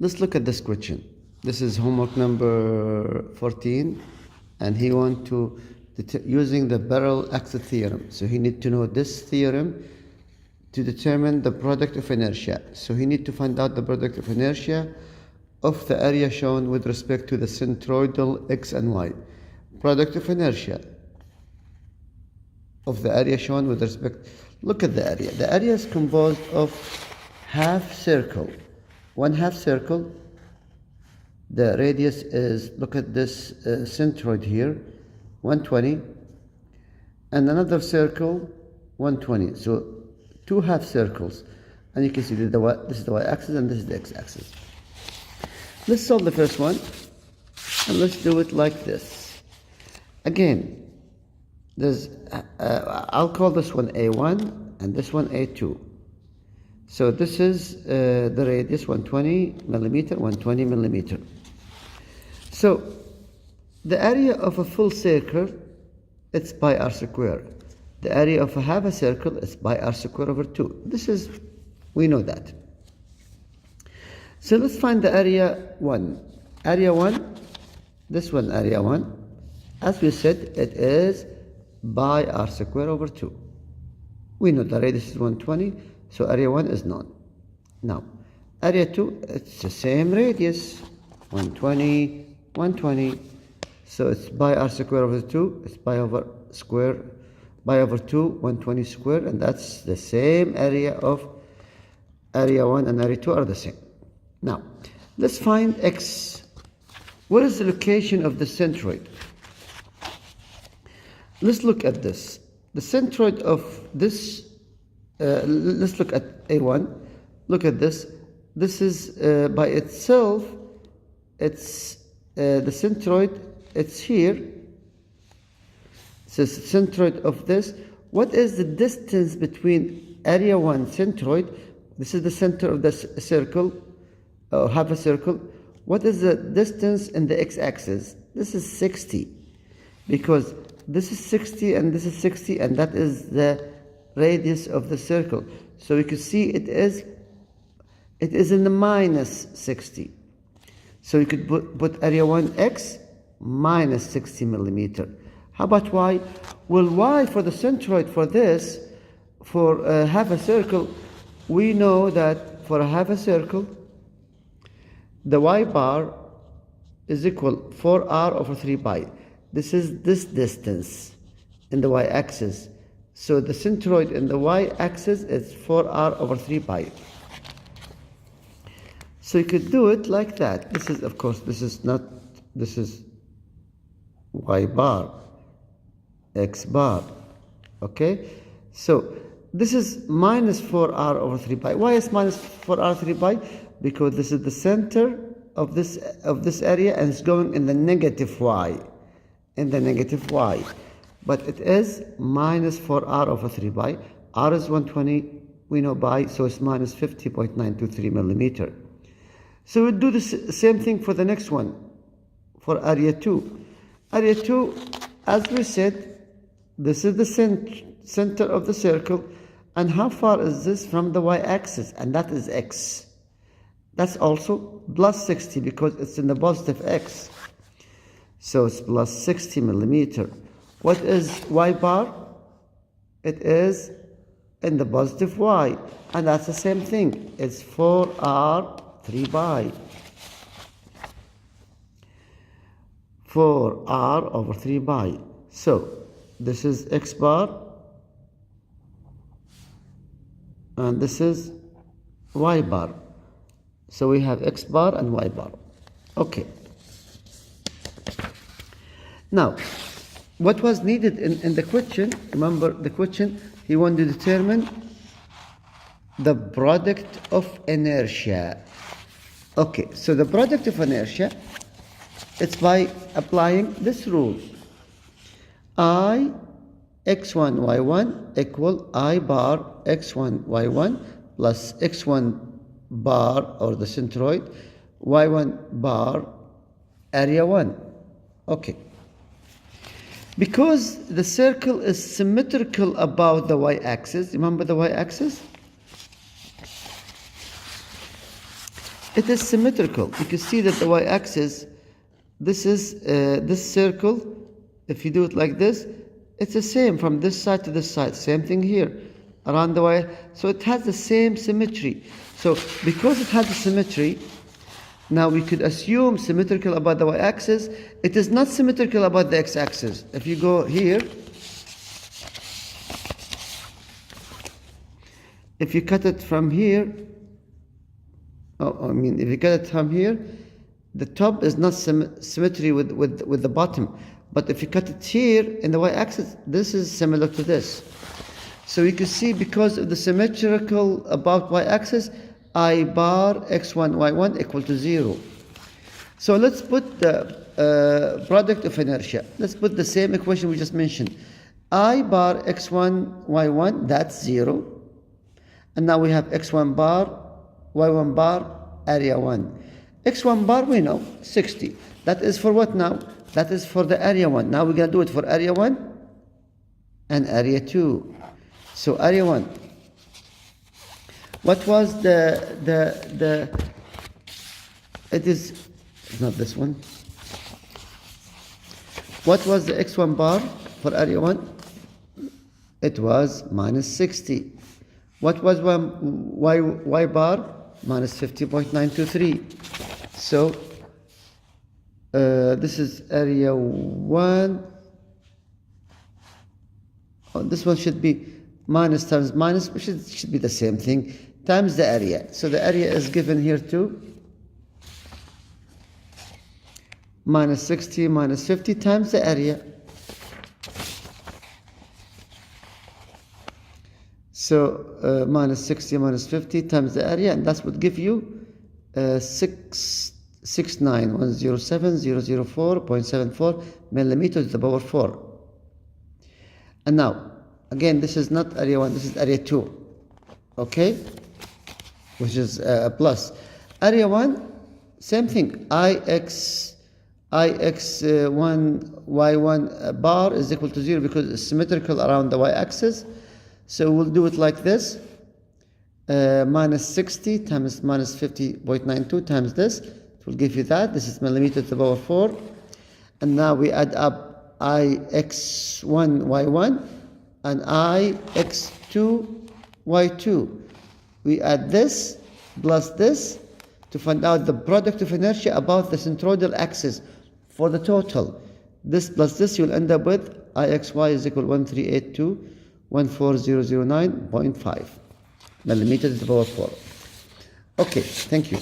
Let's look at this question. This is homework number 14, and he want to using the barrel axis theorem. So he need to know this theorem to determine the product of inertia. So he need to find out the product of inertia of the area shown with respect to the centroidal x and y. Product of inertia of the area shown with respect. Look at the area. The area is composed of half circle. One half circle, the radius is, look at this centroid here, 120, and another circle, 120. So two half circles, and you can see that this is the y-axis and this is the x-axis. Let's solve the first one, and let's do it like this. Again, there's I'll call this one A1 and this one A2. So this is the radius, 120 millimeter, 120 millimeter. So the area of a full circle, it's pi r square. The area of a half a circle is pi r square over 2. This is, we know that. So let's find the area 1. Area 1, this one, area 1. As we said, it is pi r square over 2. We know the radius is 120, so area 1 is known. Now, area 2, it's the same radius, 120, 120. So it's pi r square over 2, it's pi over 2, 120 square, and that's the same area of area 1 and area 2 are the same. Now, let's find x. What is the location of the centroid? Let's look at this. The centroid of this, let's look at A1. Look at this. This is by itself, it's the centroid, it's here. So centroid of this. What is the distance between area 1 centroid? This is the center of the circle, or half a circle. What is the distance in the x-axis? This is 60, because this is 60 and this is 60, and that is the radius of the circle. So we could see it is in the minus 60. So you could put area 1x minus 60 millimeter. How about y? Well, y for the centroid for this, for half a circle, we know that for a half a circle, the y bar is equal 4r over 3 pi. This is this distance in the y-axis. So the centroid in the y-axis is 4r over 3 pi. So you could do it like that. This is, of course, this is y bar, x bar, okay? So this is minus 4r over 3 pi. Why is minus 4r 3 pi? Because this is the center of this area, and it's going in the negative y. In the negative y. But it is minus 4r over 3 pi. R is 120, we know pi, so it's minus 50.923 millimeter. So we'll do the same thing for the next one, for area 2. Area 2, as we said, this is the center of the circle, and how far is this from the y-axis? And that is x. That's also plus 60, because it's in the positive x. So it's plus 60 millimeter. What is y bar? It is in the positive y. And that's the same thing. It's 4r 3 pi. 4r over 3 pi. So this is x bar. And this is y bar. So we have x bar and y bar. Okay. Now, what was needed in the question, remember the question, he wanted to determine the product of inertia. Okay, so the product of inertia, it's by applying this rule. I x1 y1 equal I bar x1 y1 plus x1 bar, or the centroid, y1 bar area 1. Okay. Because the circle is symmetrical about the y-axis, remember the y-axis? It is symmetrical. You can see that the y-axis, this is this circle. If you do it like this, it's the same from this side to this side. Same thing here around the y. So it has the same symmetry. So because it has the symmetry, now we could assume symmetrical about the y-axis. It is not symmetrical about the x-axis. If you go here, if you cut it from here, if you cut it from here, the top is not symmetry with the bottom. But if you cut it here in the y-axis, this is similar to this. So you can see because of the symmetrical about y-axis, I bar x1, y1 equal to 0. So let's put the product of inertia. Let's put the same equation we just mentioned. I bar x1, y1, that's 0. And now we have x1 bar, y1 bar, area 1. x1 bar we know, 60. That is for what now? That is for the area 1. Now we're going to do it for area 1 and area 2. So area 1. What was it's not this one. What was the x1 bar for area 1? It was minus 60. What was y bar? Minus 50.923. So this is area 1. Oh, this one should be minus times minus, which should be the same thing, times the area. So the area is given here too. Minus 60 minus 50 times the area. So minus 60 minus 50 times the area, and that would give you 69107.004 millimeters to the power 4. And now, again, this is not area 1, this is area 2. Okay? Which is plus. Area 1, same thing. Ix1 y1 bar is equal to 0 because it's symmetrical around the y-axis. So we'll do it like this. Minus 60 times minus 50.92 times this. It will give you that. This is millimeter to the power 4. And now we add up Ix1 y1 and Ix2 y2. We add this plus this to find out the product of inertia about the centroidal axis for the total. This plus this, you'll end up with Ixy is equal 138214009.5 millimeters to the power 4. Okay, thank you.